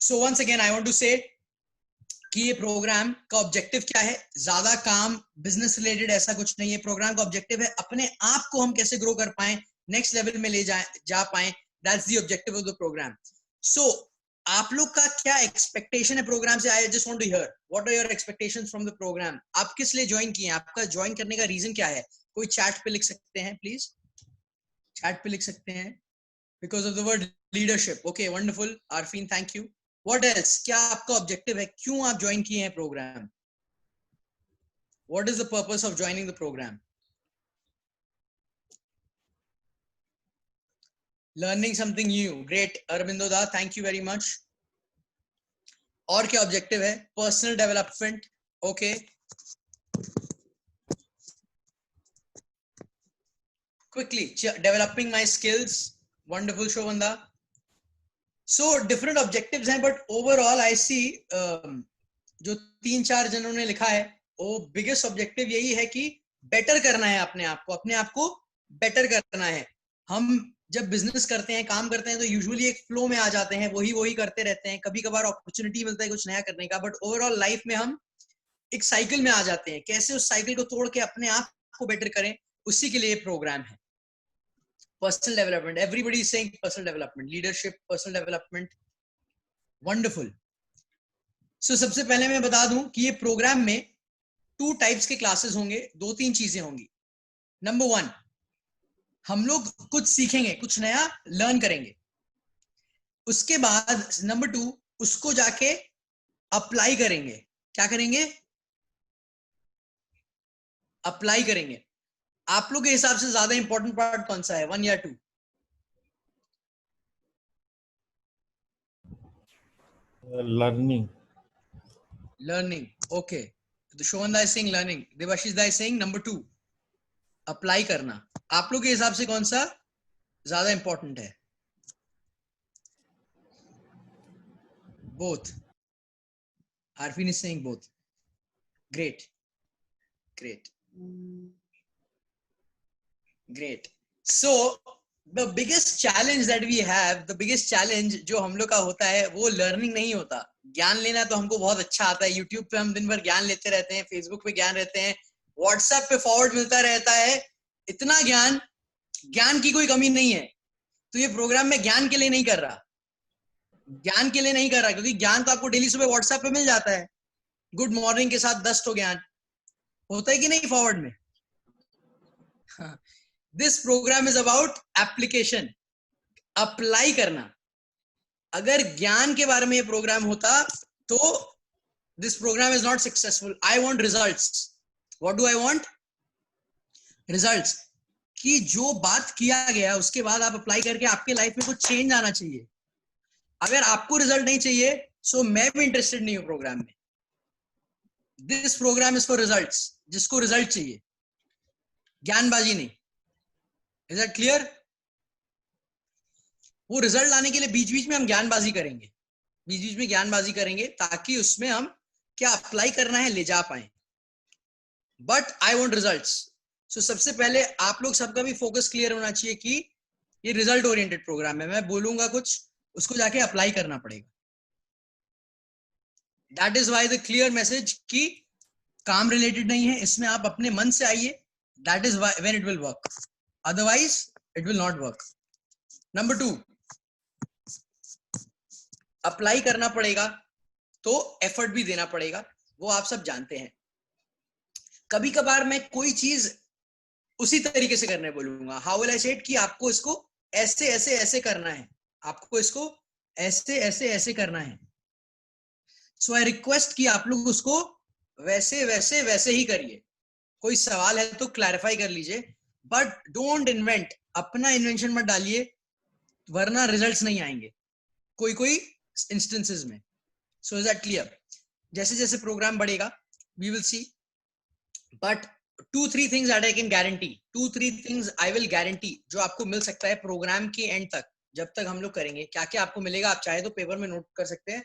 So once again I want to say कि ये programme का ऑब्जेक्टिव क्या है, ज्यादा काम बिजनेस रिलेटेड ऐसा कुछ नहीं है। प्रोग्राम का ऑब्जेक्टिव है अपने आप को हम कैसे ग्रो कर पाए, नेक्स्ट लेवल में ले जा पाए, that's the objective of the programme. सो आप लोग का क्या एक्सपेक्टेशन है प्रोग्राम से? I just want to hear what are your expectations from the programme. आप किस लिए ज्वाइन किए हैं, आपका ज्वाइन करने का रीजन क्या है? कोई चैट पे लिख सकते हैं प्लीज, चैट पे लिख सकते हैं। Because of the word leadership. Okay wonderful Arfeen, thank you. What else? क्या आपका ऑब्जेक्टिव है, क्यों आप ज्वाइन किए हैं programme? What is the purpose of joining the program? Learning something new. Great, Arvindo da, thank you very much. और क्या objective है? Personal development. Okay, quickly developing my skills. Wonderful Shobhanda. So different objectives हैं, but overall I see जो 3-4 जनों ने लिखा है वो बिगेस्ट ऑब्जेक्टिव यही है कि बेटर करना है अपने आप को बेटर करना है। हम जब बिजनेस करते हैं, काम करते हैं, तो यूजुअली एक फ्लो में आ जाते हैं, वही करते रहते हैं। कभी कभार अपॉर्चुनिटी मिलता है कुछ नया करने का, बट ओवरऑल लाइफ में हम एक साइकिल में आ जाते हैं। कैसे उस साइकिल को तोड़ के अपने आप को बेटर करें, उसी के लिए प्रोग्राम है। Personal development, everybody is saying personal development, leadership, personal development. Wonderful. So सबसे पहले मैं बता दूं कि ये प्रोग्राम में 2 टाइप्स के क्लासेस होंगे, 2-3 चीजें होंगी। नंबर 1, हम लोग कुछ सीखेंगे, कुछ नया लर्न करेंगे। उसके बाद नंबर 2, उसको जाके अप्लाई करेंगे। क्या करेंगे? अप्लाई करेंगे। आप लोग के हिसाब से ज्यादा इंपॉर्टेंट पार्ट कौन सा है, 1 या 2? लर्निंग। Learning, okay. तो Shobhan is saying learning, Devashish is saying number 2 apply करना। आप लोग के हिसाब से कौन सा ज्यादा इंपॉर्टेंट है? Both. Arfeen is saying both. Great, great, great. So the biggest challenge that we have, the biggest challenge जो हम लोग का होता है वो लर्निंग नहीं होता। ज्ञान लेना तो हमको बहुत अच्छा आता है, यूट्यूब पे हम दिन भर ज्ञान लेते रहते हैं, फेसबुक पे ज्ञान रहते हैं, व्हाट्सएप पे फॉरवर्ड मिलता रहता है, इतना ज्ञान, ज्ञान की कोई कमी नहीं है। तो ये प्रोग्राम मैं ज्ञान के लिए नहीं कर रहा, ज्ञान के लिए नहीं कर रहा, क्योंकि ज्ञान तो आपको डेली सुबह व्हाट्सएप पे मिल जाता है। गुड मॉर्निंग के साथ 10 तो ज्ञान होता है कि नहीं फॉरवर्ड में। This program is about application, apply करना। अगर ज्ञान के बारे में ये प्रोग्राम होता तो this program is not successful. I want results. What do I want? Results. कि जो बात किया गया उसके बाद आप अप्लाई करके आपके लाइफ में कुछ चेंज आना चाहिए। अगर आपको रिजल्ट नहीं चाहिए, सो मैं भी इंटरेस्टेड नहीं हूं प्रोग्राम में। This program is for results, जिसको रिजल्ट चाहिए, ज्ञानबाजी नहीं। Is that clear? वो रिजल्ट लाने के लिए बीच बीच में हम ज्ञानबाजी करेंगे, बीच बीच में ज्ञानबाजी करेंगे, ताकि उसमें हम क्या अप्लाई करना है ले जा पाए। But I want results. So सबसे पहले आप लोग सबका भी फोकस क्लियर होना चाहिए कि ये रिजल्ट ओरिएंटेड प्रोग्राम है। मैं बोलूंगा कुछ, उसको जाके अप्लाई करना पड़ेगा। That is why the clear message कि काम रिलेटेड नहीं है, इसमें आप अपने मन से आइए। That is when it will work, otherwise it will not work. Number 2, apply करना पड़ेगा तो एफर्ट भी देना पड़ेगा, वो आप सब जानते हैं। कभी कभार मैं कोई चीज उसी तरीके से करने बोलूंगा। हाउ विल आई से इट, कि आपको इसको ऐसे ऐसे ऐसे करना है, आपको इसको ऐसे ऐसे ऐसे करना है। सो आई रिक्वेस्ट कि आप लोग उसको वैसे वैसे वैसे ही करिए। कोई सवाल है तो क्लैरिफाई कर लीजिए, बट डोंट इन्वेंट, अपना इन्वेंशन मत डालिए, वरना रिजल्ट्स नहीं आएंगे कोई कोई इंस्टेंसेस में। So is that clear? जैसे जैसे प्रोग्राम बढ़ेगा we will see, but 2-3 things that I can guarantee, 2-3 things I will guarantee, जो आपको मिल सकता है प्रोग्राम के एंड तक। जब तक हम लोग करेंगे, क्या क्या आपको मिलेगा आप चाहे तो पेपर में नोट कर सकते हैं,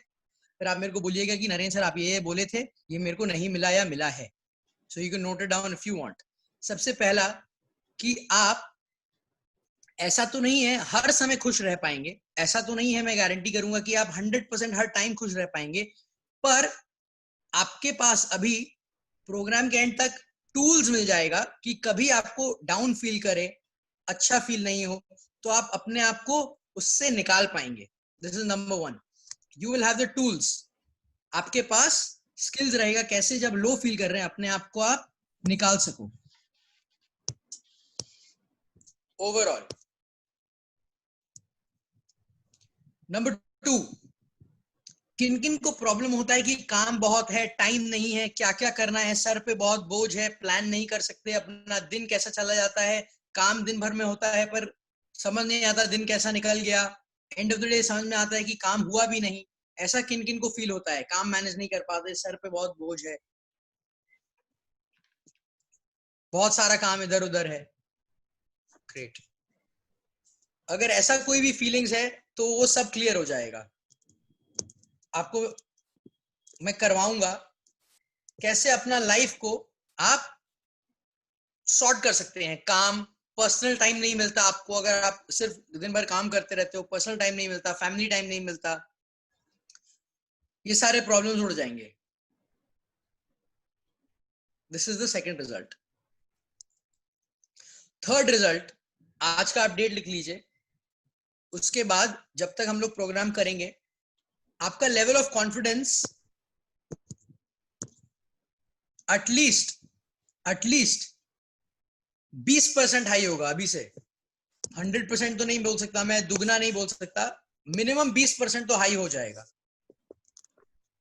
फिर आप मेरे को बोलिएगा कि नरेंद्र सर आप ये बोले थे, ये मेरे को नहीं मिला या मिला है। So you can note it down if you want. सबसे पहला कि आप ऐसा तो नहीं है हर समय खुश रह पाएंगे, ऐसा तो नहीं है मैं गारंटी करूंगा कि आप 100% हर टाइम खुश रह पाएंगे, पर आपके पास अभी प्रोग्राम के एंड तक टूल्स मिल जाएगा कि कभी आपको डाउन फील करे, अच्छा फील नहीं हो, तो आप अपने आप को उससे निकाल पाएंगे. This is number 1. You will have the tools. आपके पास स्किल्स रहेगा कैसे जब लो फील कर रहे हैं अपने आप को आप निकाल सको. ओवरऑल नंबर 2, किन किन को प्रॉब्लम होता है कि काम बहुत है, टाइम नहीं है, क्या क्या करना है, सर पे बहुत बोझ है, प्लान नहीं कर सकते, अपना दिन कैसा चला जाता है, काम दिन भर में होता है पर समझ नहीं आता दिन कैसा निकल गया, एंड ऑफ द डे समझ में आता है कि काम हुआ भी नहीं. ऐसा किन किन को फील होता है, काम मैनेज नहीं कर पाते, सर पे बहुत बोझ है, बहुत सारा काम इधर उधर है. ग्रेट. अगर ऐसा कोई भी फीलिंग्स है तो वो सब क्लियर हो जाएगा. आपको मैं करवाऊंगा कैसे अपना लाइफ को आप सॉर्ट कर सकते हैं. काम, पर्सनल टाइम नहीं मिलता आपको, अगर आप सिर्फ दिन भर काम करते रहते हो, पर्सनल टाइम नहीं मिलता, फैमिली टाइम नहीं मिलता, ये सारे प्रॉब्लम्स उड़ जाएंगे. This is the second result. Third result, आज का अपडेट लिख लीजिए. उसके बाद जब तक हम लोग प्रोग्राम करेंगे आपका level of confidence at least 20% high होगा अभी से. 100% तो नहीं बोल सकता मैं, दुगना नहीं बोल सकता, मिनिमम 20% तो हाई हो जाएगा.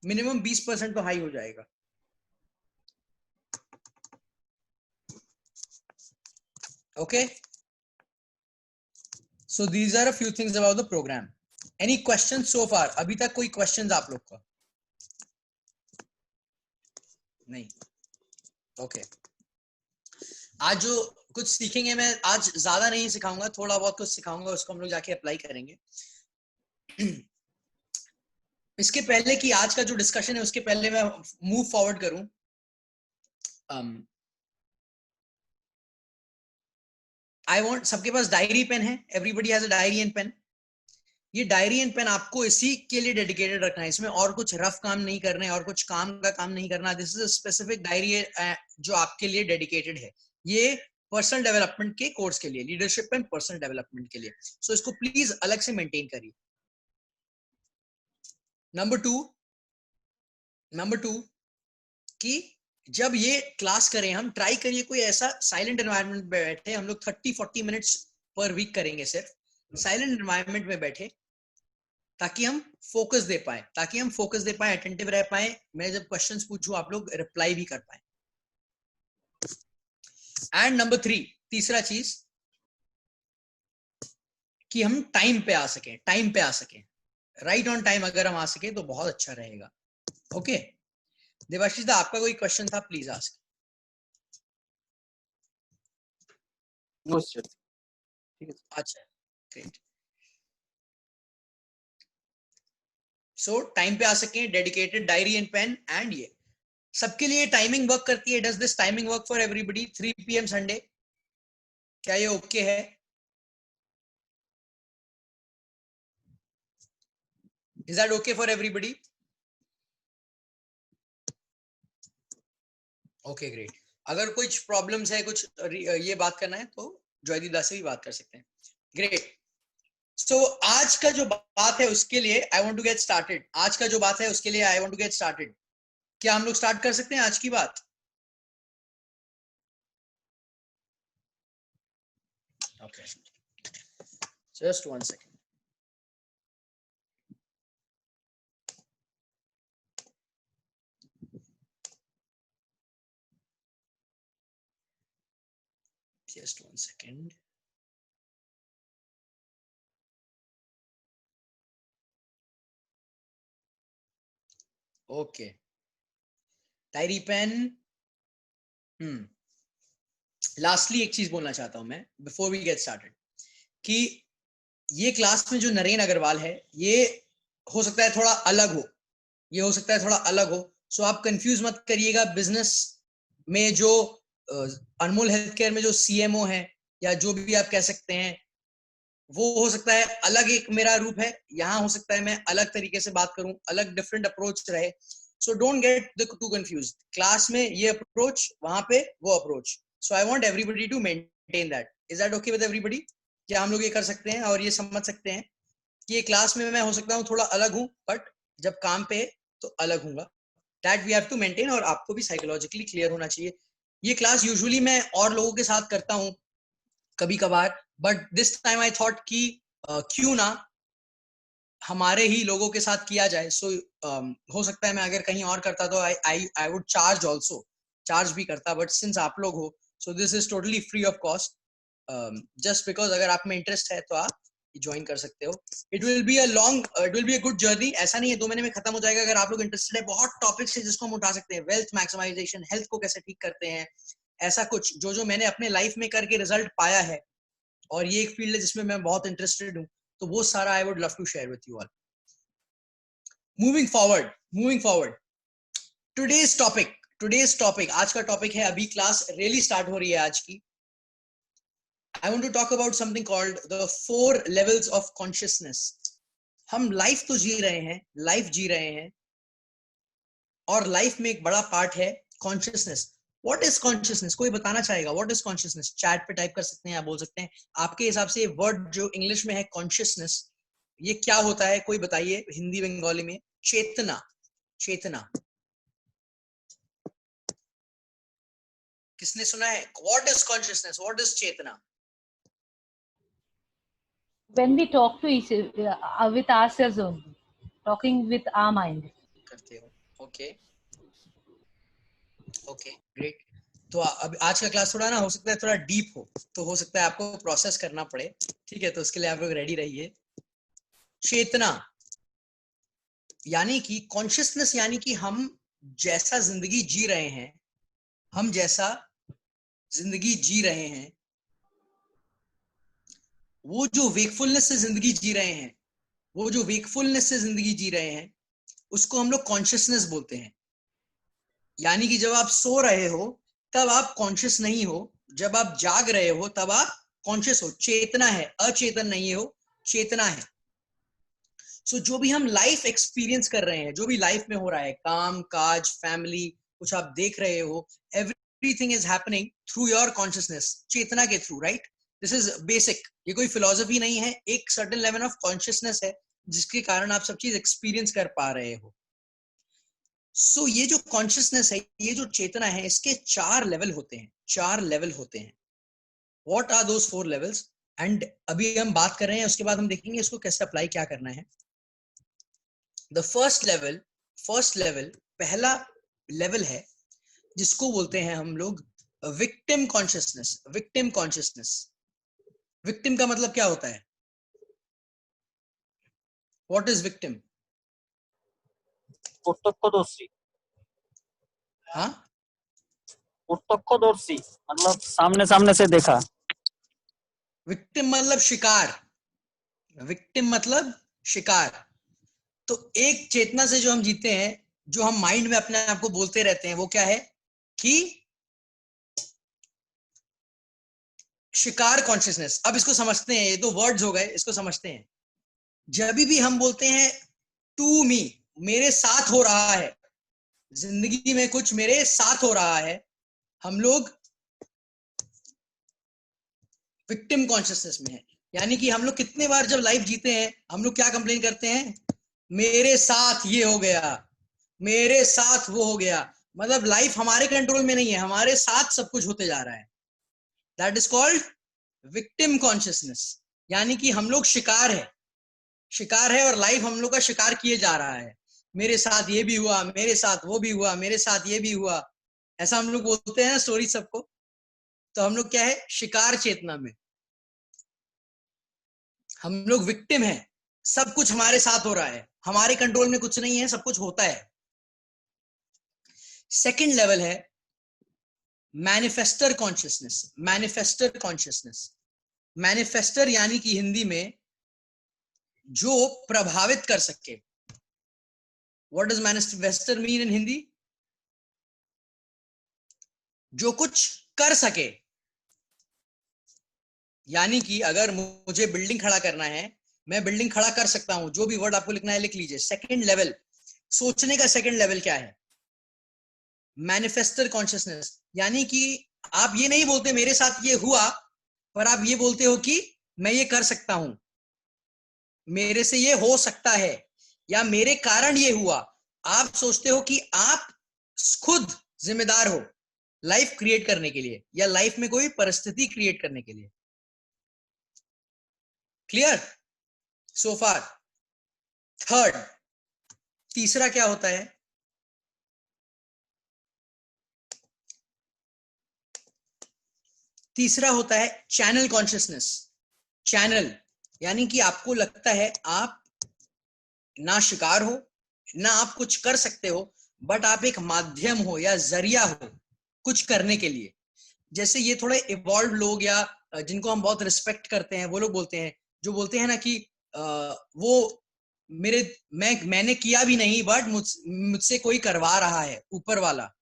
मिनिमम 20% तो हाई हो जाएगा. Okay, so these are a few things about the programme. Any question so far? अभी तक कोई क्वेश्चन आप लोग का? नहीं. ओके, आज जो कुछ सीखेंगे, मैं आज ज्यादा नहीं सिखाऊंगा, थोड़ा बहुत कुछ सिखाऊंगा, उसको हम लोग जाके अप्लाई करेंगे. इसके पहले कि आज का जो डिस्कशन है उसके पहले मैं मूव फॉरवर्ड करूं, आई वांट, सबके पास डायरी पेन है? Everybody has a diary and pen. ये डायरी एंड पेन आपको इसी के लिए डेडिकेटेड रखना है. इसमें और कुछ रफ काम नहीं करना है और कुछ काम का काम नहीं करना. This is a specific diary जो आपके लिए डेडिकेटेड है. ये पर्सनल डेवलपमेंट के कोर्स के लिए, लीडरशिप एंड पर्सनल डेवलपमेंट के लिए. सो इसको प्लीज अलग से मेंटेन करिए. नंबर टू कि जब ये क्लास करें हम, ट्राई करिए कोई ऐसा साइलेंट एनवायरनमेंट में बैठे. हम लोग 30-40 मिनट्स पर वीक करेंगे, सिर्फ साइलेंट एनवायरनमेंट में बैठे, ताकि हम फोकस दे पाए, अटेंटिव रह पाए. मैं जब क्वेश्चंस पूछूं आप लोग रिप्लाई भी कर पाए. एंड नंबर 3, तीसरा चीज, कि हम टाइम पे आ सकें, राइट ऑन टाइम अगर हम आ सके तो बहुत अच्छा रहेगा. ओके, देवाशीष दा, आपका कोई क्वेश्चन था? Please ask. नो सर, ठीक है. अच्छा, ग्रेट. सो टाइम पे आ सकें, dedicated diary and pen, and ये सबके लिए टाइमिंग वर्क करती है. Does this timing work for everybody? 3 PM Sunday, क्या ये ओके है? Is that okay for everybody? Okay, great. अगर कुछ प्रॉब्लम्स है, कुछ ये बात करना है तो जॉयदीदा से भी बात कर सकते हैं. ग्रेट. सो आज का जो बात है उसके लिए I want to get started. क्या हम लोग स्टार्ट कर सकते हैं आज की बात? Okay, just 1 second. Just 1 second. Okay. Diary pen. Lastly एक चीज बोलना चाहता हूं मैं बिफोर वी गेट स्टार्टेड, कि ये क्लास में जो नरेन अग्रवाल है, ये हो सकता है थोड़ा अलग हो. सो आप कंफ्यूज मत करिएगा. बिजनेस में जो अनमोल हेल्थ केयर में जो CMO है, या जो भी आप कह सकते हैं, वो हो सकता है अलग एक मेरा रूप है, यहाँ हो सकता है मैं अलग तरीके से बात करूं, अलग डिफरेंट अप्रोच रहे. So don't get the two confuse. Class में ये अप्रोच, वहां पे वो approach. So I want everybody to maintain that. Is that okay with everybody? क्या हम लोग ये कर सकते हैं और ये समझ सकते हैं कि ये क्लास में मैं हो सकता हूँ थोड़ा अलग हूँ, बट जब काम पे तो अलग हूँगा. That we have to maintain. और आपको भी साइकोलॉजिकली क्लियर होना चाहिए. ये क्लास यूजुअली मैं और लोगों के साथ करता हूँ कभी कभार, but this time I thought कि क्यों ना हमारे ही लोगों के साथ किया जाए. सो हो सकता है मैं अगर कहीं और करता तो I would charge also, charge भी करता, बट सिंस आप लोग हो, so this is totally free of cost. Just because अगर आप में इंटरेस्ट है तो आप ज्वाइन कर सकते हो. It will be a good journey. ऐसा नहीं है 2 महीने में खत्म हो जाएगा. अगर आप लोग इंटरेस्टेड है, बहुत टॉपिक्स है जिसको हम उठा सकते हैं. वेल्थ मैक्सिमाइजेशन, हेल्थ को कैसे ठीक करते हैं, ऐसा कुछ जो मैंने अपने लाइफ में करके रिजल्ट पाया है, और ये एक फील्ड है जिसमें मैं बहुत इंटरेस्टेड हूँ, तो वो सारा I would love to share with you all. Moving forward, today's topic, आज का टॉपिक है, अभी क्लास रियली स्टार्ट हो रही है आज की. I want to talk about something called the 4 levels of consciousness. हम लाइफ तो जी रहे हैं, और लाइफ में एक बड़ा पार्ट है कॉन्शियसनेस. What is consciousness? कोई बताना चाहेगा व्हाट इज कॉन्शियसनेस? चैट पे टाइप कर सकते हैं या बोल सकते हैं. आपके हिसाब से वर्ड जो इंग्लिश में है कॉन्शियसनेस, ये क्या होता है? कोई बताइए हिंदी बंगाली में. चेतना. किसने सुना है? What is consciousness? What is चेतना? When we talk to each with ourselves only, talking with our mind. करते हो. Okay great. तो अब आज का क्लास थोड़ा ना हो सकता है थोड़ा डीप हो, तो हो सकता है आपको प्रोसेस करना पड़े. ठीक है, तो उसके लिए आप लोग रेडी रहिए. चेतना यानी कि कॉन्शियसनेस, यानी कि हम जैसा जिंदगी जी रहे हैं, वो जो वेकफुलनेस से जिंदगी जी रहे हैं, उसको हम लोग कॉन्शियसनेस बोलते हैं. यानी कि जब आप सो रहे हो तब आप कॉन्शियस नहीं हो, जब आप जाग रहे हो तब आप कॉन्शियस हो. चेतना है, अचेतन नहीं हो, चेतना है. सो जो भी हम लाइफ एक्सपीरियंस कर रहे हैं, जो भी लाइफ में हो रहा है, काम काज, फैमिली, कुछ आप देख रहे हो, everything is happening through your consciousness, चेतना के थ्रू, राइट? This is basic. ये कोई फिलॉसफी नहीं है, एक सर्टेन लेवल ऑफ कॉन्शियसनेस है जिसके कारण आप सब चीज एक्सपीरियंस कर पा रहे हो. सो ये जो कॉन्शियसनेस है, ये जो चेतना है, इसके 4 लेवल होते हैं. What are those 4 levels? And अभी हम बात कर रहे हैं, उसके बाद हम देखेंगे इसको कैसे अप्लाई क्या करना है. द फर्स्ट लेवल, पहला लेवल है जिसको बोलते हैं हम लोग विक्टिम कॉन्शियसनेस. विक्टिम का मतलब क्या होता है? What is victim? प्रत्यक्षदर्शी. हाँ, प्रत्यक्षदर्शी मतलब सामने से देखा. विक्टिम मतलब शिकार. तो एक चेतना से जो हम जीते हैं, जो हम माइंड में अपने आप को बोलते रहते हैं, वो क्या है कि शिकार कॉन्शियसनेस. अब इसको समझते हैं, ये तो वर्ड्स हो गए, इसको समझते हैं. जब भी हम बोलते हैं टू मी, मेरे साथ हो रहा है, जिंदगी में कुछ मेरे साथ हो रहा है, हम लोग विक्टिम कॉन्शियसनेस में है. यानी कि हम लोग कितने बार जब लाइफ जीते हैं, हम लोग क्या कंप्लेन करते हैं? मेरे साथ ये हो गया, मेरे साथ वो हो गया. मतलब लाइफ हमारे कंट्रोल में नहीं है, हमारे साथ सब कुछ होते जा रहा है. That is called victim consciousness. यानी कि हम लोग शिकार है और लाइफ हम लोग का शिकार किए जा रहा है. मेरे साथ ये भी हुआ, मेरे साथ वो भी हुआ, मेरे साथ ये भी हुआ, ऐसा हम लोग बोलते हैं ना स्टोरी सबको. तो हम लोग क्या है? शिकार चेतना में. हम लोग विक्टिम हैं, सब कुछ हमारे साथ हो रहा है, हमारे कंट्रोल में कुछ नहीं है, सब कुछ होता है. सेकंड लेवल है मैनिफेस्टर कॉन्शियसनेस. मैनिफेस्टर यानी कि हिंदी में जो प्रभावित कर सके. What does manifester mean in Hindi? जो कुछ कर सके. यानी कि अगर मुझे बिल्डिंग खड़ा करना है, मैं बिल्डिंग खड़ा कर सकता हूं, जो भी वर्ड आपको लिखना है लिख लीजिए। सेकंड लेवल, सोचने का सेकंड लेवल क्या है? मैनिफेस्टर कॉन्शियसनेस, यानी कि आप ये नहीं बोलते मेरे साथ ये हुआ, पर आप ये बोलते हो कि मैं ये कर सकता हूं, मेरे से ये हो सकता है, या मेरे कारण ये हुआ। आप सोचते हो कि आप खुद जिम्मेदार हो लाइफ क्रिएट करने के लिए, या लाइफ में कोई परिस्थिति क्रिएट करने के लिए। क्लियर सो फार? थर्ड, तीसरा क्या होता है? तीसरा होता है चैनल कॉन्शियसनेस। चैनल यानी कि आपको लगता है आप ना शिकार हो, ना आप कुछ कर सकते हो, बट आप एक माध्यम हो या जरिया हो कुछ करने के लिए। जैसे ये थोड़े इवॉल्व लोग या जिनको हम बहुत रिस्पेक्ट करते हैं, वो लोग बोलते हैं, जो बोलते हैं ना कि वो मैंने किया भी नहीं, बट मुझसे कोई करवा रहा है, ऊपर वाला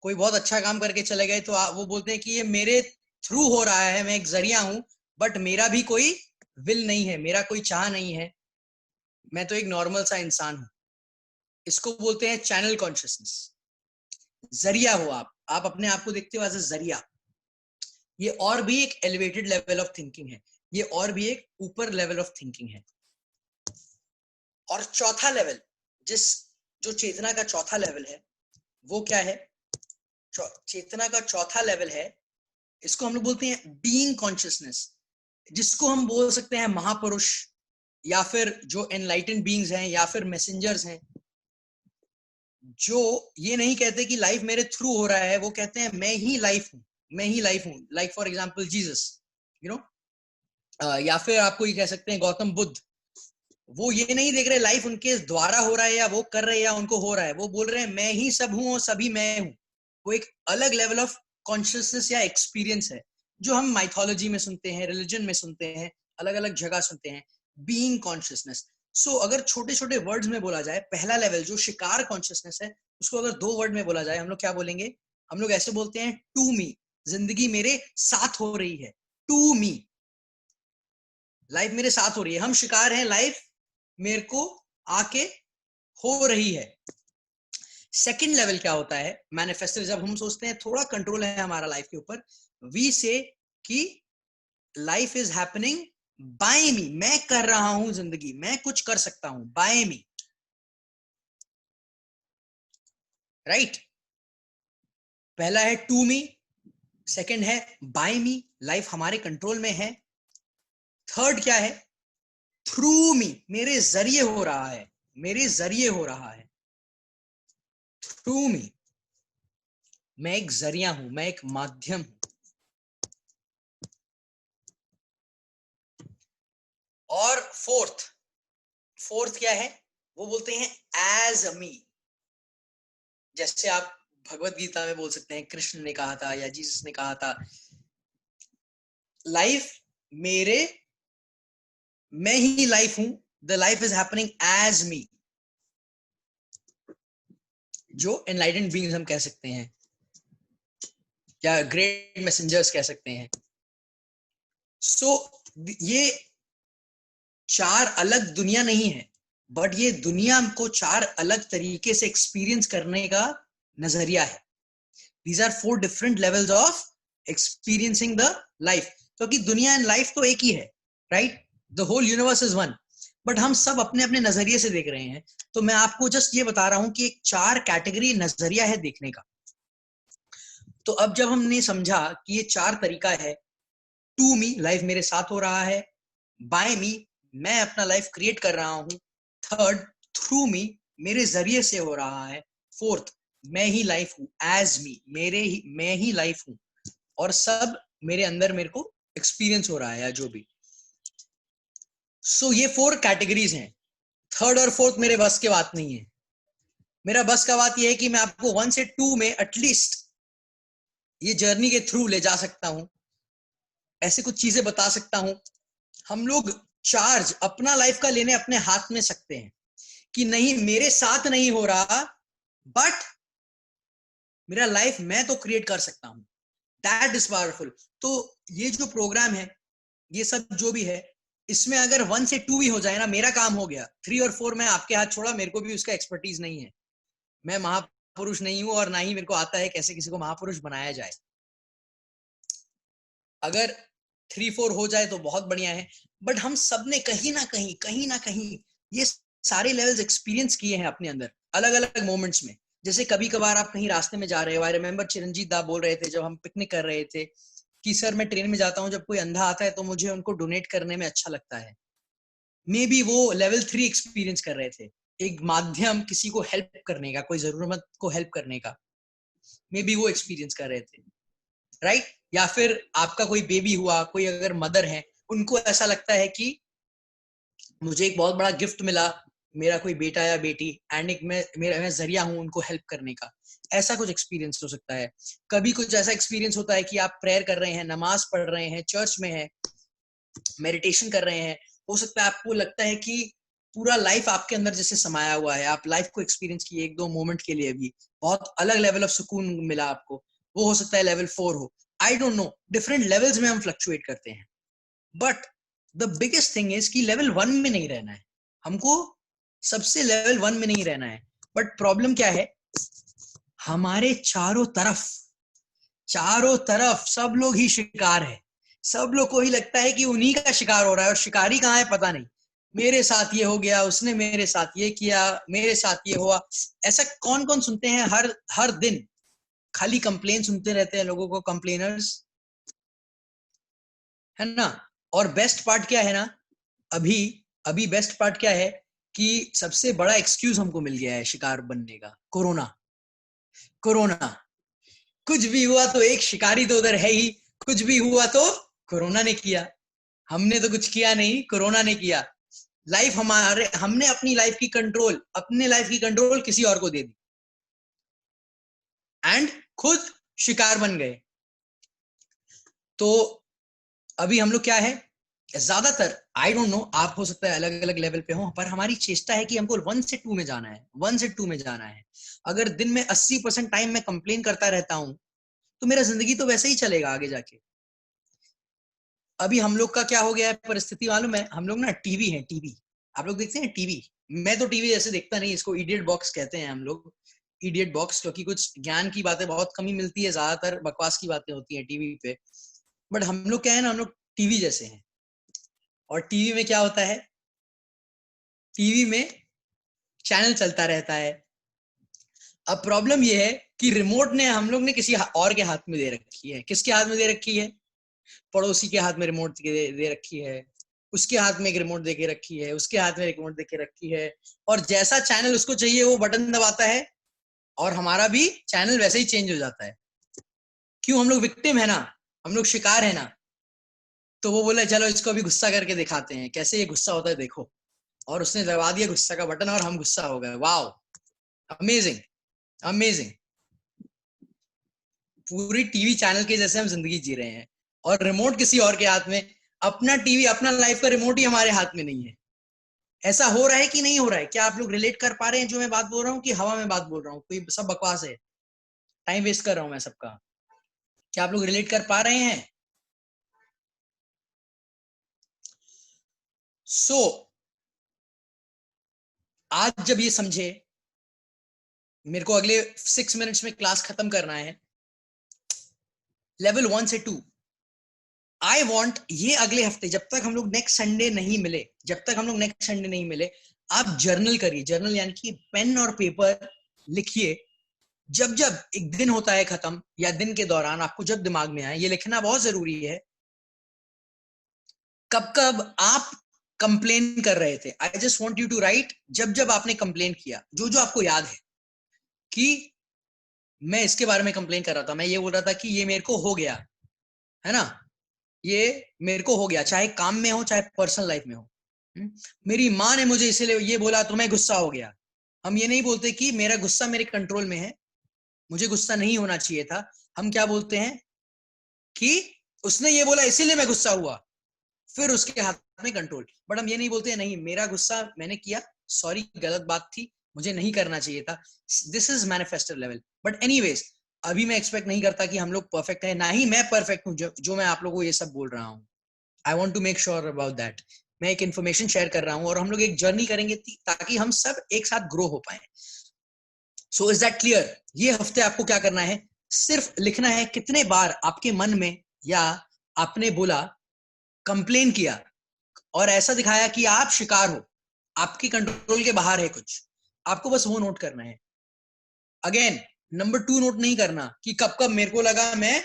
कोई बहुत अच्छा काम करके चले गए, तो वो बोलते हैं कि ये मेरे थ्रू हो रहा है, मैं एक जरिया हूं, बट मेरा भी कोई विल नहीं है, मेरा कोई चाह नहीं है, मैं तो एक नॉर्मल सा इंसान हूं। इसको बोलते हैं चैनल कॉन्शियसनेस। जरिया हो आप अपने आप को देखते हो एज अ जरिया। ये और भी एक एलिवेटेड लेवल ऑफ थिंकिंग है, ये और भी एक ऊपर लेवल ऑफ थिंकिंग है। और चौथा लेवल, जो चेतना का चौथा लेवल है, वो क्या है? चेतना का चौथा लेवल है, इसको हम लोग बोलते हैं बीइंग कॉन्शियसनेस, जिसको हम बोल सकते हैं महापुरुष, या फिर जो एनलाइटेंड बीइंग्स हैं, या फिर मैसेंजर्स हैं, जो ये नहीं कहते कि लाइफ मेरे थ्रू हो रहा है, वो कहते हैं मैं ही लाइफ हूं, मैं ही लाइफ हूं। Like for example Jesus, you know, या फिर आपको ये कह सकते हैं गौतम बुद्ध। वो ये नहीं देख रहे लाइफ उनके द्वारा हो रहा है, या वो कर रहे हैं या उनको हो रहा है, वो बोल रहे हैं मैं ही सब हूं और सभी मैं हूं। वो एक अलग लेवल ऑफ कॉन्शियसनेस या एक्सपीरियंस है, जो हम माइथोलॉजी में सुनते हैं, रिलीजन में सुनते हैं, अलग अलग जगह सुनते हैं, बीइंग कॉन्शियसनेस। सो अगर छोटे छोटे वर्ड्स में बोला जाए, पहला लेवल जो शिकार कॉन्शियसनेस है, उसको अगर 2 वर्ड में बोला जाए, हम लोग क्या बोलेंगे? हम लोग ऐसे बोलते हैं टू मी, जिंदगी मेरे साथ हो रही है, टू मी, लाइफ मेरे साथ हो रही है। हम शिकार हैं, लाइफ मेरे को आके हो रही है। सेकंड लेवल क्या होता है? मैनिफेस्टर, जब हम सोचते हैं थोड़ा कंट्रोल है हमारा लाइफ के ऊपर, वी से कि लाइफ इज हैपनिंग बाय मी, मैं कर रहा हूं जिंदगी, मैं कुछ कर सकता हूं बाय मी, राइट? पहला है टू मी, सेकंड है बाय मी, लाइफ हमारे कंट्रोल में है। थर्ड क्या है? थ्रू मी, मेरे जरिए हो रहा है, मेरे जरिए हो रहा है। थ्रू मी, मैं एक जरिया हूं, मैं एक माध्यम हूं। और फोर्थ क्या है? वो बोलते हैं एज मी। जैसे आप भगवत गीता में बोल सकते हैं, कृष्ण ने कहा था या जीसस ने कहा था, लाइफ मेरे, मैं ही लाइफ हूं, the life is happening as me, जो एनलाइटेंड बीइंग्स हम कह सकते हैं, या ग्रेट मैसेंजर्स कह सकते हैं। सो ये 4 अलग दुनिया नहीं है, बट ये दुनिया को 4 अलग तरीके से एक्सपीरियंस करने का नजरिया है। These are 4 different levels of experiencing the life. क्योंकि दुनिया एंड लाइफ तो एक ही है, right? The whole universe is one, but हम सब अपने अपने नजरिए से देख रहे हैं। तो मैं आपको जस्ट ये बता रहा हूं कि एक 4 कैटेगरी नजरिया है देखने का। तो अब जब हमने समझा कि ये 4 तरीका है, टू मी, लाइफ मेरे साथ हो रहा है, बाय मी, मैं अपना लाइफ क्रिएट कर रहा हूं, थर्ड थ्रू मी, मेरे जरिए से हो रहा है, फोर्थ मैं ही लाइफ हूं, एज मी, मैं ही लाइफ हूं, और सब मेरे अंदर मेरे को एक्सपीरियंस हो रहा है, या जो भी। सो ये 4 कैटेगरीज हैं। थर्ड और फोर्थ मेरे बस के बात नहीं है। मेरा बस का बात यह है कि मैं आपको 1 से 2 में एटलीस्ट ये जर्नी के थ्रू ले जा सकता हूं, ऐसे कुछ चीजें बता सकता हूं। हम लोग चार्ज अपना लाइफ का लेने अपने हाथ में सकते हैं कि नहीं, मेरे साथ नहीं हो रहा, बट मेरा लाइफ मैं तो क्रिएट कर सकता हूं। That is powerful. तो ये जो प्रोग्राम है, ये सब जो भी है, इसमें अगर 1 से 2 भी हो जाए ना, मेरा काम हो गया। 3 और 4 मैं आपके हाथ छोड़ा, मेरे को भी उसका एक्सपर्टीज नहीं है, मैं महापुरुष नहीं हूं और ना ही मेरे को आता है कैसे किसी को महापुरुष बनाया जाए। अगर 3-4 हो जाए तो बहुत बढ़िया है, बट हम सब ने कहीं ना कहीं ये सारे लेवल्स एक्सपीरियंस किए हैं अपने अंदर अलग अलग मोमेंट्स में। जैसे कभी कभार आप कहीं रास्ते में जा रहे हो, आई रिमेम्बर चिरंजीत दा बोल रहे थे जब हम पिकनिक कर रहे थे कि सर मैं ट्रेन में जाता हूँ, जब कोई अंधा आता है तो मुझे उनको डोनेट करने में अच्छा लगता है। मे बी वो लेवल 3 एक्सपीरियंस कर रहे थे, एक माध्यम किसी को हेल्प करने का, कोई जरूरतमंद को हेल्प करने का, मे बी वो एक्सपीरियंस कर रहे थे, राइट? या फिर आपका कोई बेबी हुआ, कोई अगर मदर है, उनको ऐसा लगता है कि मुझे एक बहुत बड़ा गिफ्ट मिला, मेरा कोई बेटा या बेटी, एंड एक मैं जरिया हूं उनको हेल्प करने का। ऐसा कुछ एक्सपीरियंस हो सकता है। कभी कुछ ऐसा एक्सपीरियंस होता है कि आप प्रेयर कर रहे हैं, नमाज पढ़ रहे हैं, चर्च में है, मेडिटेशन कर रहे हैं, हो सकता है आपको लगता है कि पूरा लाइफ आपके अंदर जैसे समाया हुआ है, आप लाइफ को एक्सपीरियंस किए 1-2 मोमेंट के लिए भी, बहुत अलग लेवल ऑफ सुकून मिला आपको, वो हो सकता है लेवल 4 हो। I don't know, different levels में हम फ्लक्चुएट करते हैं, but the biggest thing is कि लेवल 1 में नहीं रहना है हमको, सबसे लेवल 1 में नहीं रहना है। बट प्रॉब्लम क्या है, हमारे चारों तरफ सब लोग ही शिकार है, सब लोग को ही लगता है कि उन्हीं का शिकार हो रहा है, और शिकारी कहाँ है पता नहीं। मेरे साथ ये हो गया, उसने मेरे साथ ये किया, मेरे साथ ये हुआ। ऐसा कौन कौन सुनते हैं हर दिन, खाली कंप्लेन सुनते रहते हैं लोगों को, कंप्लेनर्स, है ना? और बेस्ट पार्ट क्या है ना, अभी बेस्ट पार्ट क्या है कि सबसे बड़ा एक्सक्यूज हमको मिल गया है शिकार बनने का, कोरोना। कुछ भी हुआ तो एक शिकारी तो उधर है ही, कुछ भी हुआ तो कोरोना ने किया, हमने तो कुछ किया नहीं, कोरोना ने किया। हमने अपनी लाइफ की कंट्रोल किसी और को दे दी एंड खुद शिकार बन गए। तो अभी हम लोग क्या है, ज्यादातर, आई डोंट नो, आप हो सकता है अलग अलग लेवल पे हो, पर हमारी चेष्टा है कि हमको 1 से 2 में जाना है, 1 से 2 में जाना है। अगर दिन में 80% टाइम मैं कंप्लेन करता रहता हूं तो मेरा जिंदगी तो वैसे ही चलेगा आगे जाके। अभी हम लोग का क्या हो गया है परिस्थिति मालूम है, हम लोग ना टीवी, आप लोग देखते हैं टीवी? मैं तो टीवी ऐसे देखता नहीं, इसको इडियट बॉक्स कहते हैं हम लोग, इडियट बॉक्स, क्योंकि कुछ ज्ञान की बातें बहुत कमी मिलती है, ज्यादातर बकवास की बातें होती हैं टीवी पे। बट हम लोग क्या है ना, हम लोग टीवी जैसे हैं। और टीवी में क्या होता है, टीवी में चैनल चलता रहता है। अब प्रॉब्लम ये है कि रिमोट ने हम लोग ने किसी और के हाथ में दे रखी है। किसके हाथ में दे रखी है? पड़ोसी के हाथ में रिमोट दे रखी है, उसके हाथ में एक रिमोट दे के रखी है, उसके हाथ में रिमोट दे के रखी है, और जैसा चैनल उसको चाहिए वो बटन दबाता है और हमारा भी चैनल वैसे ही चेंज हो जाता है। क्यों? हम लोग विक्टिम है ना, हम लोग शिकार है ना। तो वो बोले चलो इसको अभी गुस्सा करके दिखाते हैं, कैसे ये गुस्सा होता है देखो, और उसने दबा दिया गुस्सा का बटन और हम गुस्सा हो गए। Wow, amazing amazing. पूरी टीवी चैनल के जैसे हम जिंदगी जी रहे हैं, और रिमोट किसी और के हाथ में। अपना टीवी, अपना लाइफ का रिमोट ही हमारे हाथ में नहीं है। ऐसा हो रहा है कि नहीं हो रहा है? क्या आप लोग रिलेट कर पा रहे हैं जो मैं बात बोल रहा हूँ, कि हवा में बात बोल रहा हूँ, कोई सब बकवास है, टाइम वेस्ट कर रहा हूँ मैं सबका? क्या आप लोग रिलेट कर पा रहे हैं? सो आज जब ये समझे, मेरे को अगले 6 मिनट्स में क्लास खत्म करना है, लेवल 1 से 2। आई वॉन्ट ये अगले हफ्ते, जब तक हम लोग नेक्स्ट संडे नहीं मिले, आप जर्नल करिए। जर्नल यानी कि पेन और पेपर लिखिए। जब जब एक दिन होता है खत्म, या दिन के दौरान आपको जब दिमाग में आए, ये लिखना बहुत जरूरी है। कब कब आप कंप्लेन कर रहे थे, I just want you to write, जब जब आपने कंप्लेन किया, जो जो आपको याद है कि मैं इसके बारे में कंप्लेन कर रहा था, मैं ये बोल रहा था कि ये मेरे को हो गया है ना, ये मेरे को हो गया, चाहे काम में हो चाहे पर्सनल लाइफ में हो। मेरी माँ ने मुझे इसलिए ये बोला तो मैं गुस्सा हो गया। हम ये नहीं बोलते कि मेरा गुस्सा मेरे कंट्रोल में है, मुझे गुस्सा नहीं होना चाहिए था। हम क्या बोलते हैं कि उसने ये बोला इसीलिए मैं गुस्सा हुआ, फिर उसके हाथ में कंट्रोल। बट हम ये नहीं बोलते नहीं, मेरा गुस्सा मैंने किया, सॉरी, गलत बात थी, मुझे नहीं करना चाहिए था। This is manifesto level. But anyways, अभी मैं एक्सपेक्ट नहीं करता कि हम लोग परफेक्ट हैं, ना ही मैं परफेक्ट हूँ जो मैं आप लोगों को ये सब बोल रहा हूँ. I want to make sure about that. मैं एक इन्फॉर्मेशन शेयर कर रहा हूँ और हम लोग एक जर्नी करेंगे ताकि हम सब एक साथ ग्रो हो पाए. सो इज दैट क्लियर? ये हफ्ते आपको क्या करना है, सिर्फ लिखना है कितने बार आपके मन में या आपने बोला, कंप्लेन किया और ऐसा दिखाया कि आप शिकार हो, आपकी कंट्रोल के बाहर है कुछ. आपको बस वो नोट करना है. अगेन नंबर 2 नोट नहीं करना कि कब कब मेरे को लगा मैं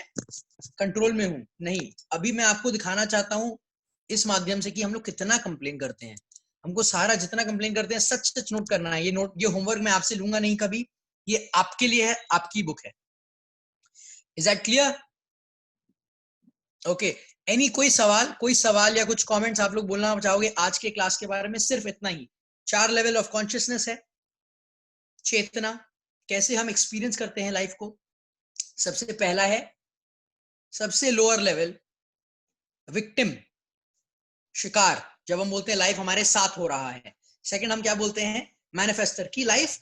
कंट्रोल में हूं. नहीं, अभी मैं आपको दिखाना चाहता हूं इस माध्यम से कि हम लोग कितना कंप्लेन करते हैं. हमको सारा जितना कंप्लेन करते हैं सच सच नोट करना है. ये होमवर्क मैं आपसे लूंगा नहीं कभी. ये आपके लिए है, आपकी बुक है. Is that clear? Okay. Any कोई सवाल या कुछ कमेंट्स आप लोग बोलना चाहोगे आज के क्लास के बारे में? सिर्फ इतना ही. 4 लेवल ऑफ कॉन्शियसनेस है, चेतना, कैसे हम एक्सपीरियंस करते हैं लाइफ को. सबसे पहला है सबसे लोअर लेवल, विक्टिम, शिकार, जब हम बोलते हैं लाइफ हमारे साथ हो रहा है. सेकंड हम क्या बोलते हैं, मैनिफेस्टर, की लाइफ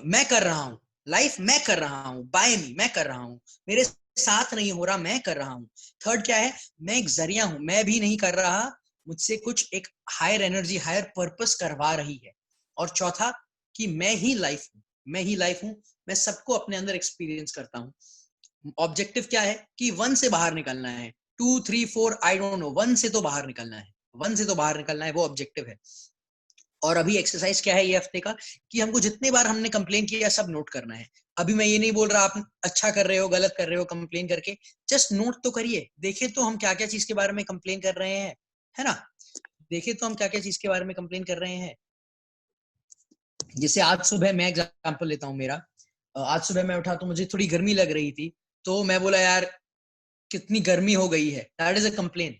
मैं कर रहा हूं, लाइफ मैं कर रहा हूं, बाय मी, मैं कर रहा हूं, मेरे साथ नहीं हो रहा, मैं कर रहा हूं. थर्ड क्या है, मैं एक जरिया हूं, मैं भी नहीं कर रहा, मुझसे कुछ एक हायर एनर्जी, हायर पर्पस करवा रही है. और चौथा कि मैं ही लाइफ हूं, मैं ही लाइफ हूं, मैं सबको अपने अंदर एक्सपीरियंस करता हूं. ऑब्जेक्टिव क्या है कि 1 से बाहर निकलना है. 2 3 4 आई डोंट नो, 1 से तो बाहर निकलना है, 1 से तो बाहर निकलना है, वो ऑब्जेक्टिव है. और अभी एक्सरसाइज क्या है ये हफ्ते का, कि हमको जितने बार हमने कंप्लेन किया सब नोट करना है. अभी मैं ये नहीं बोल रहा आप अच्छा कर रहे हो, गलत कर रहे हो कंप्लेन करके, जस्ट नोट तो करिए. देखे तो हम क्या क्या चीज के बारे में कंप्लेन कर रहे हैं, है ना. देखे तो हम क्या क्या चीज के बारे में कंप्लेन कर रहे हैं. जैसे आज सुबह मैं एग्जांपल लेता हूँ मेरा. आज सुबह मैं उठा तो मुझे थोड़ी गर्मी लग रही थी, तो मैं बोला यार कितनी गर्मी हो गई है. That is a complain.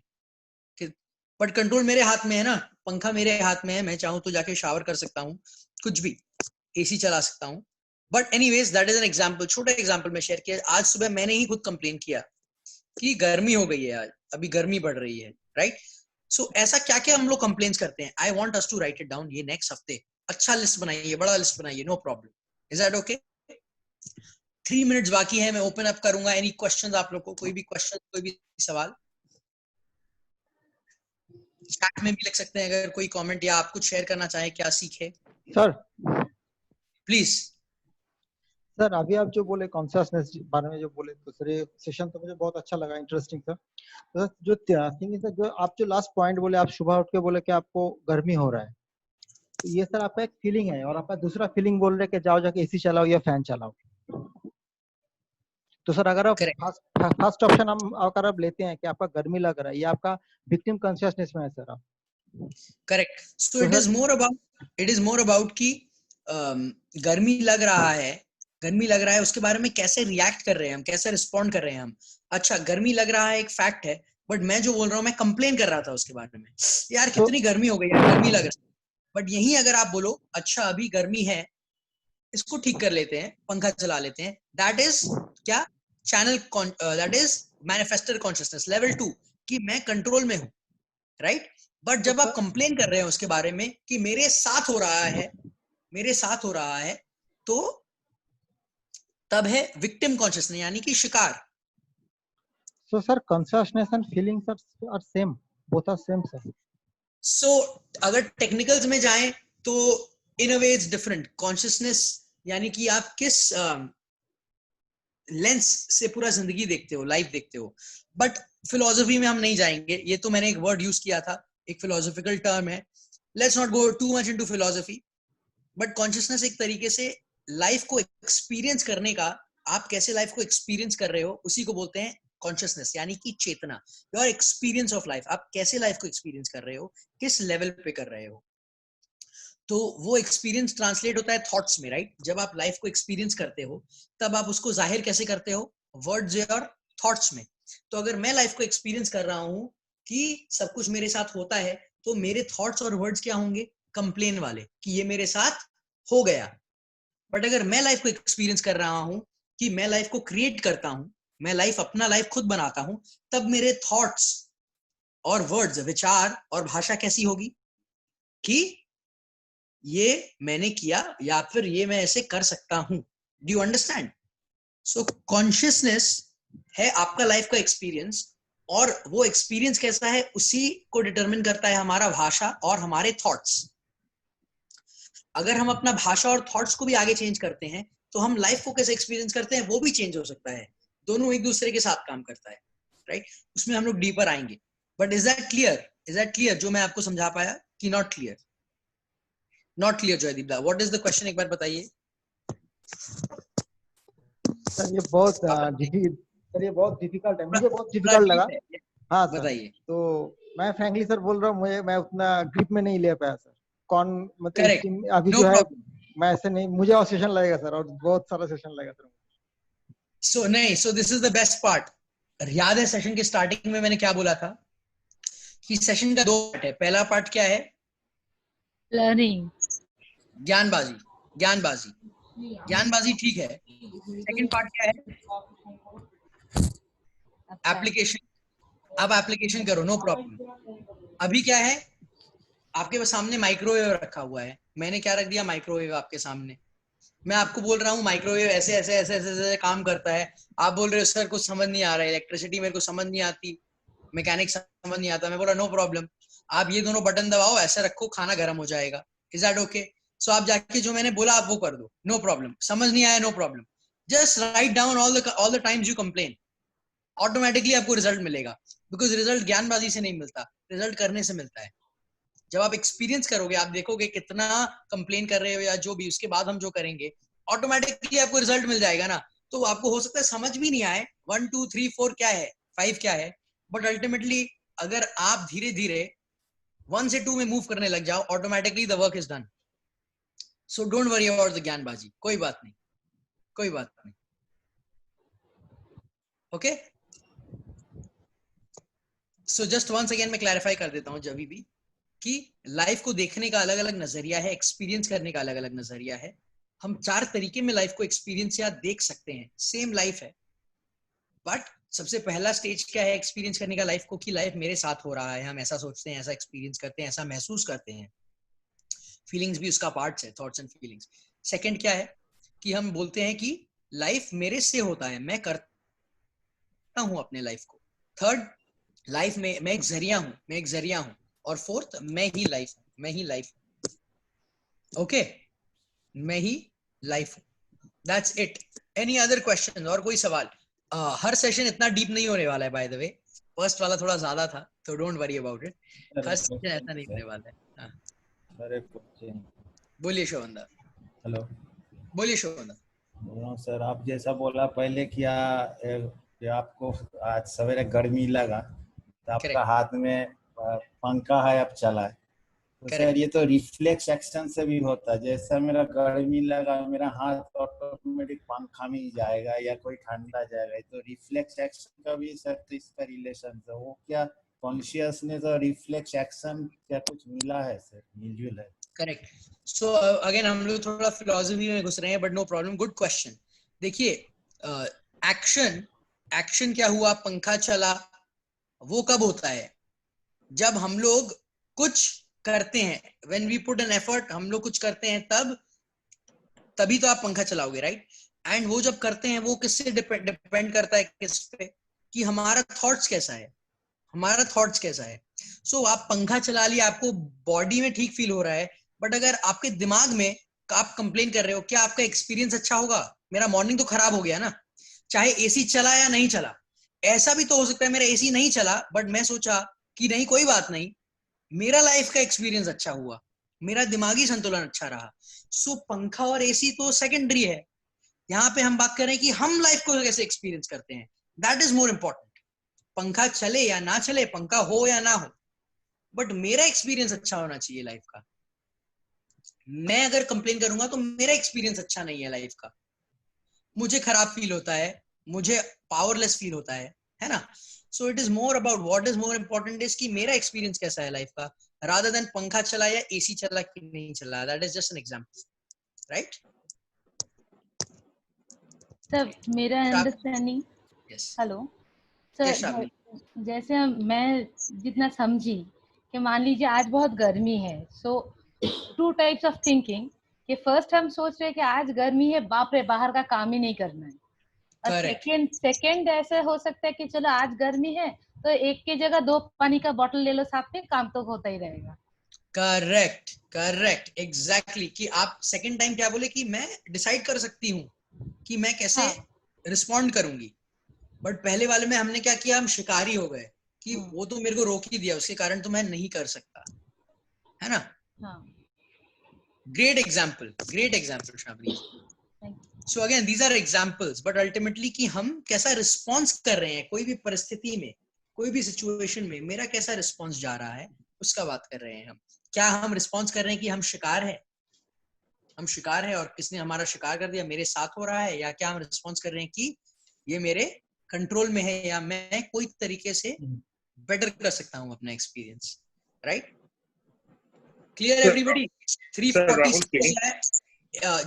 But control मेरे हाथ में है ना, पंखा मेरे हाथ में है, मैं चाहूँ तो जाके शावर कर सकता हूँ, कुछ भी, एसी चला सकता हूँ. But anyways that is an example, छोटा एग्जांपल मैं शेयर किया. आज सुबह मैंने ही खुद कंप्लेन किया कि गर्मी हो गई है, आज अभी गर्मी बढ़ रही है, राइट. सो ऐसा क्या क्या हम लोग कंप्लेन्स करते हैं. I want us to write it down. ये नेक्स्ट हफ्ते अच्छा लिस्ट बनाइए, बड़ा लिस्ट बनाइए, no problem. Is that okay? 3 minutes बाकी है, मैं ओपन अप करूंगा. एनी क्वेश्चंस आप लोग को, कोई भी क्वेश्चन, कोई भी सवाल चैट में भी लिख सकते हैं अगर कोई कमेंट या आप कुछ शेयर करना चाहें, क्या सीखे. Sir please. सर अभी आप जो बोले कॉन्शियसनेस बारे में जो बोले दूसरे सेशन, तो मुझे बहुत अच्छा लगा, इंटरेस्टिंग था. तो जो थिंग है, जो आप जो लास्ट पॉइंट बोले, आप सुबह उठ के बोले कि आपको गर्मी हो रहा है, तो ये सर आपका एक फीलिंग है, और आपका दूसरा फीलिंग बोल रहे कि जाओ जाके एसी चलाओ या फैन चलाओ. तो सर अगर आप फर्स्ट ऑप्शन हम अगर आप लेते हैं कि आपका गर्मी लग रहा है, ये आपका विक्टिम कॉन्शियसनेस में है सर. आप correct. So it is more about कि गर्मी लग रहा है, गर्मी लग रहा है, उसके बारे में कैसे रिएक्ट कर रहे हैं हम, कैसे रिस्पॉन्ड कर रहे हैं हम. अच्छा, गर्मी लग रहा है एक फैक्ट है, बट मैं जो बोल रहा हूँ, मैं कंप्लेन कर रहा था उसके बारे में, यार कितनी गर्मी हो गई यार, गर्मी लग रहा है. बट यही अगर आप बोलो अच्छा अभी गर्मी है, इसको ठीक कर लेते हैं, पंखा चला लेते हैं, दैट इज क्या, channel, that is manifester consciousness level 2, कि मैं कंट्रोल में हूं, राइट. बट जब आप कंप्लेन कर रहे हैं उसके बारे में कि मेरे साथ हो रहा है, मेरे साथ हो रहा है, तो तब है विक्टिम कॉन्शियसनेस, यानी कि शिकार. So sir, consciousness and feelings are same, both are same sir. सो अगर टेक्निकल्स में जाएं तो इन अ वे इट्स डिफरेंट. कॉन्शियसनेस यानी कि आप किस लेंस से पूरा जिंदगी देखते हो, लाइफ देखते हो. बट फिलोसफी में हम नहीं जाएंगे, ये तो मैंने एक वर्ड यूज किया था, एक फिलोसॉफिकल टर्म है. Let's not go too much into philosophy. But consciousness एक तरीके से लाइफ को एक्सपीरियंस करने का, आप कैसे लाइफ को एक्सपीरियंस कर रहे हो, उसी को बोलते हैं कॉन्शियसनेस, यानी कि चेतना. योर एक्सपीरियंस ऑफ लाइफ, आप कैसे लाइफ को एक्सपीरियंस कर रहे हो, किस लेवल पे कर रहे हो. तो वो एक्सपीरियंस ट्रांसलेट होता है थॉट्स में, राइट. जब आप लाइफ को एक्सपीरियंस करते हो तब आप उसको जाहिर कैसे करते हो, वर्ड्स और थॉट्स में. तो अगर मैं लाइफ को एक्सपीरियंस कर रहा हूं कि सब कुछ मेरे साथ होता है, तो मेरे थॉट्स और वर्ड्स क्या होंगे, कंप्लेन वाले, कि ये मेरे साथ हो गया. बट अगर मैं लाइफ को एक्सपीरियंस कर रहा हूं कि मैं लाइफ को क्रिएट करता हूं, मैं लाइफ, अपना लाइफ खुद बनाता हूं, तब मेरे थॉट्स और वर्ड्स, विचार और भाषा कैसी होगी, कि ये मैंने किया या फिर ये मैं ऐसे कर सकता हूं. Do you understand? So consciousness है आपका लाइफ का एक्सपीरियंस, और वो एक्सपीरियंस कैसा है उसी को डिटरमिन करता है हमारा भाषा और हमारे थॉट्स। अगर हम अपना भाषा और थॉट्स को भी आगे चेंज करते हैं तो हम लाइफ को कैसे एक्सपीरियंस करते हैं वो भी चेंज हो सकता है। दोनों एक दूसरे के साथ काम करता है, राइट? उसमें हम लोग डीपर आएंगे। But is that clear? Is that clear जो मैं आपको समझा पाया कि not clear? Not clear Jaydeep da, what is the question, एक बार बताइए। सर ये बहुत सर ये बहुत डिफिकल्ट है, मुझे बहुत डिफिकल्ट लगा। हाँ सर, बताइए। तो मैं फ्रैंकली सर बोल रहा हूँ, मैं उतना ग्रिप में नहीं ले पाया सर। कौन मतलब Correct. अभी No जो है problem. मैं ऐसे नहीं, मुझे और सेशन लगेगा सर, और बहुत सारा सेशन लगेगा सर। सो नहीं, so this is the best part. याद है सेशन के स्टार्टिंग में मैंने क्या बोला था कि सेशन का 2 पार्ट है। पहला पार्ट क्या है? लर्निंग, ज्ञानबाजी। ज्ञानबाजी ज्ञानबाजी ठीक है। सेकंड पार्ट क्या है? एप्लीकेशन। अब एप्लीकेशन करो, नो प्रॉब्लम। अभी क्या है? आपके सामने माइक्रोवेव रखा हुआ है। मैंने क्या रख दिया? माइक्रोवेव आपके सामने। मैं आपको बोल रहा हूँ माइक्रोवेव ऐसे ऐसे ऐसे ऐसे ऐसे काम करता है। आप बोल रहे हो सर कुछ समझ नहीं आ रहा है, इलेक्ट्रिसिटी मेरे को समझ नहीं आती, मैकेनिक्स समझ नहीं आता। मैं बोला नो प्रॉब्लम, आप ये दोनों बटन दबाओ, ऐसे रखो, खाना गर्म हो जाएगा। Is that okay? सो आप जाके जो मैंने बोला आप वो कर दो, नो प्रॉब्लम। समझ नहीं आया, no problem, just write down all the times you complain. Automatically आपको रिजल्ट मिलेगा, बिकॉज रिजल्ट ज्ञानबाजी से नहीं मिलता, रिजल्ट करने से मिलता है। जब आप एक्सपीरियंस करोगे आप देखोगे कितना कंप्लेन कर रहे हो या जो भी, उसके बाद हम जो करेंगे ऑटोमेटिकली आपको रिजल्ट मिल जाएगा ना। तो आपको हो सकता है समझ भी नहीं आए 1 2 3 4 क्या है, 5 क्या है, बट अल्टीमेटली अगर आप धीरे धीरे 1 से 2 में मूव करने लग जाओ, automatically the work is done. So don't worry about the ज्ञानबाजी, कोई बात नहीं, कोई बात नहीं। Okay, so just once again मैं क्लैरिफाई कर देता हूं जब भी कि लाइफ को देखने का अलग अलग नजरिया है, एक्सपीरियंस करने का अलग अलग नजरिया है। हम 4 तरीके में लाइफ को एक्सपीरियंस या देख सकते हैं। सेम लाइफ है, बट सबसे पहला स्टेज क्या है एक्सपीरियंस करने का लाइफ को, कि लाइफ मेरे साथ हो रहा है, हम ऐसा सोचते हैं, ऐसा एक्सपीरियंस करते हैं, ऐसा महसूस करते हैं। फीलिंग्स भी उसका पार्ट है, थॉट्स एंड फीलिंग्स। सेकंड क्या है कि हम बोलते हैं कि लाइफ मेरे से होता है, मैं करता हूं अपने लाइफ को। थर्ड, लाइफ में मैं एक जरिया हूं, मैं एक जरिया हूं। और फोर्थ, मैं ही लाइफ हूं, मैं ही लाइफ हूं। ओके, मैं ही लाइफ हूं। That's it. Any other question? और कोई सवाल? हर सेशन इतना डीप नहीं होने वाला है, बाय द वे। फर्स्ट वाला थोड़ा ज्यादा था, तो don't worry about it. Her session ऐसा नहीं होने वाला है। हाँ, सर एक क्वेश्चन। बोलिए शोभंदा, हेलो, बोलिए शोभंदा। बोल रहा हूँ सर, आप जैसा बोला पहले क्या कि आपको आज सवेरे गर्मी लगा तो आपका करेक्ट, हाथ में पंखा है, आप चलाए। तो सर करेक्ट, ये तो रिफ्लेक्स एक्शन से भी होता है। जैसा मेरा गर्मी लगा, मेरा हाथ ऑटोमेटिक पंखा में ही जाएगा या कोई ठंडा जाएगा। तो रिफ्लेक्स एक्शन का भी सर तो इसका रिलेशन है, वो क्या कॉन्शियसनेस और रिफ्लेक्स एक्शन क्या कुछ मिला है सर, मिलजुल है? करेक्ट। सो अगेन हम लोग थोड़ा फिलोसफी में घुस रहे हैं, but no problem, good question. देखिए, एक्शन एक्शन क्या हुआ, पंखा चला, वो कब होता है? जब हम लोग कुछ करते हैं, when we put an effort, हम लोग कुछ करते हैं तब, तभी तो आप पंखा चलाओगे, राइट? एंड वो जब करते हैं वो किससे डिपेंड करता है, किस पे? कि हमारा थॉट्स कैसा है, हमारा थॉट्स कैसा है। सो आप पंखा चला लिया, आपको बॉडी में ठीक फील हो रहा है, बट अगर आपके दिमाग में आप कंप्लेन कर रहे हो, क्या आपका एक्सपीरियंस अच्छा होगा? मेरा मॉर्निंग तो खराब हो गया ना, चाहे एसी चला या नहीं चला। ऐसा भी तो हो सकता है मेरा एसी नहीं चला, बट मैं सोचा कि नहीं कोई बात नहीं, मेरा लाइफ का एक्सपीरियंस अच्छा हुआ, मेरा दिमागी संतुलन अच्छा रहा। सो पंखा और एसी तो सेकेंडरी है। यहाँ पे हम बात कर रहे हैं कि हम लाइफ को कैसे एक्सपीरियंस करते हैं, दैट इज मोर इंपॉर्टेंट। पंखा चले या ना चले, पंखा हो या ना हो, बट मेरा एक्सपीरियंस अच्छा होना चाहिए लाइफ का। मैं अगर कंप्लेन करूंगा तो मेरा एक्सपीरियंस अच्छा नहीं है लाइफ का, मुझे खराब फील होता है, मुझे पावरलेस फील होता है ना? So it is more about what is more important is कि मेरा एक्सपीरियंस कैसा है लाइफ का, रादर देन पंखा चला या एसी चला कि नहीं चला। That is just an example, right? Sir मेरा understanding, yes, hello yes sir, Shravani. जैसे मैं जितना समझी कि मान लीजिए आज बहुत गर्मी है, सो 2 टाइप्स ऑफ थिंकिंग, कि फर्स्ट हम सोच रहे हैं कि आज गर्मी है, बाप रे बाहर का काम ही नहीं करना है, और Correct. सेकंड ऐसे हो सकता है कि चलो आज गर्मी है तो एक की जगह 2 पानी का बोतल ले लो साथ में, काम तो होता ही रहेगा। करेक्ट एग्जैक्टली कि आप सेकंड टाइम क्या बोले कि मैं डिसाइड कर सकती हूँ कि मैं कैसे हाँ। रिस्पॉन्ड करूंगी, बट पहले वाले में हमने क्या किया, हम शिकारी हो गए कि वो तो मेरे को रोक ही दिया, उसके कारण तो मैं नहीं कर सकता, है ना। हाँ। Great example Shravani. So again these are examples, but ultimately कि हम कैसा रिस्पॉन्स कर रहे हैं कोई भी परिस्थिति में, कोई भी सिचुएशन में, मेरा कैसा रिस्पॉन्स जा रहा है उसका बात कर रहे हैं हम। क्या हम रिस्पॉन्स कर रहे हैं कि हम शिकार है और किसने हमारा शिकार कर दिया, मेरे साथ हो रहा है, या क्या हम रिस्पॉन्स कर रहे हैं कि ये मेरे कंट्रोल में है या मैं कोई तरीके से बेटर कर सकता हूं अपना एक्सपीरियंस, राइट। Clear everybody. 3:40 है।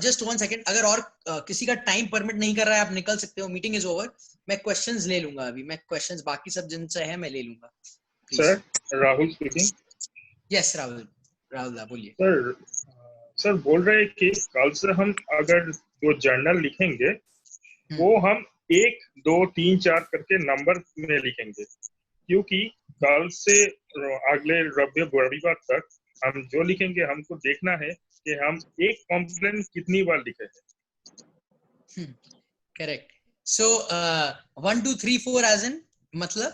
जस्ट 1 सेकेंड, अगर और किसी का टाइम परमिट नहीं कर रहा है आप निकल सकते हो, मीटिंग इज ओवर। मैं क्वेश्चंस ले लूंगा अभी, मैं क्वेश्चंस बाकी सब जिनसे है मैं ले लूंगा। Sir Rahul speaking. Yes Rahul बोलिए। सर बोल रहे हैं कि कल से हम अगर जो जर्नल लिखेंगे वो हम 1 2 3 4 करके नंबर में लिखेंगे, क्योंकि कल से अगले रविवार तक हम जो लिखेंगे हमको देखना है कि हम एक कंप्लेंट कितनी बार लिखे हैं। करेक्ट। सो 1 2 3 4 एज इन मतलब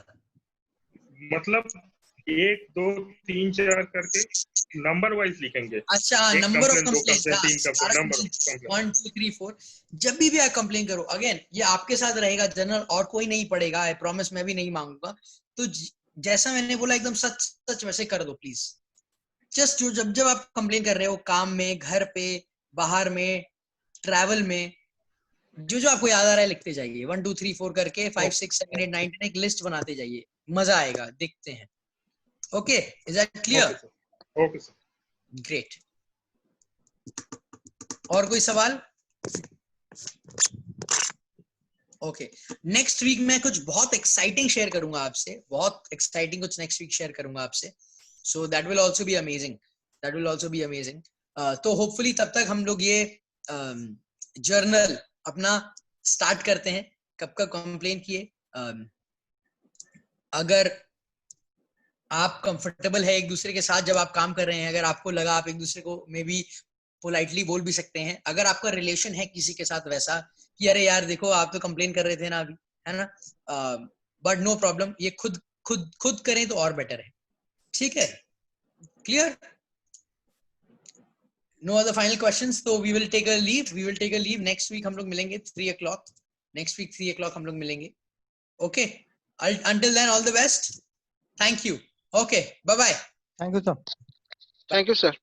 1 2 3 4 करके नंबर वाइज लिखेंगे। अच्छा, नंबर ऑफ कंप्लेंट्स, 1 2 3 4। जब भी आप कंप्लेन करो, अगेन ये आपके साथ रहेगा जनरल, और कोई नहीं पड़ेगा, आई प्रॉमिस, मैं भी नहीं मांगूंगा। तो जैसा मैंने बोला एकदम सच वैसे कर दो प्लीज। जस्ट जब आप कंप्लेन कर रहे हो, काम में, घर पे, बाहर में, ट्रैवल में, जो आपको याद आ रहा है लिखते जाइए। 1 2 3 4 करके 5 6 7 8 9 10 एक लिस्ट बनाते जाइए, मजा आएगा, देखते हैं। Okay, is that clear? Okay sir. Great. और कोई सवाल? ओके, नेक्स्ट वीक मैं कुछ बहुत एक्साइटिंग शेयर करूंगा आपसे, बहुत एक्साइटिंग कुछ नेक्स्ट वीक शेयर करूंगा आपसे। So that will also be amazing. तो होपफुली तब तक हम लोग ये जर्नल अपना स्टार्ट करते हैं। कब का कंप्लेन किए, अगर आप कंफर्टेबल है एक दूसरे के साथ जब आप काम कर रहे हैं, अगर आपको लगा आप एक दूसरे को मे बी पोलाइटली बोल भी सकते हैं। अगर आपका रिलेशन है किसी के साथ वैसा कि अरे यार देखो आप तो कंप्लेन कर रहे थे ना अभी, है ना, बट नो प्रॉब्लम, ये खुद करें तो और बेटर है। ठीक है, clear? No other final questions, तो we will take a leave. Next week हम लोग मिलेंगे 3 o'clock। नेक्स्ट वीक 3 o'clock हम लोग मिलेंगे। Okay, until then all the best, thank you, okay, bye bye। Thank you sir. Thank you sir.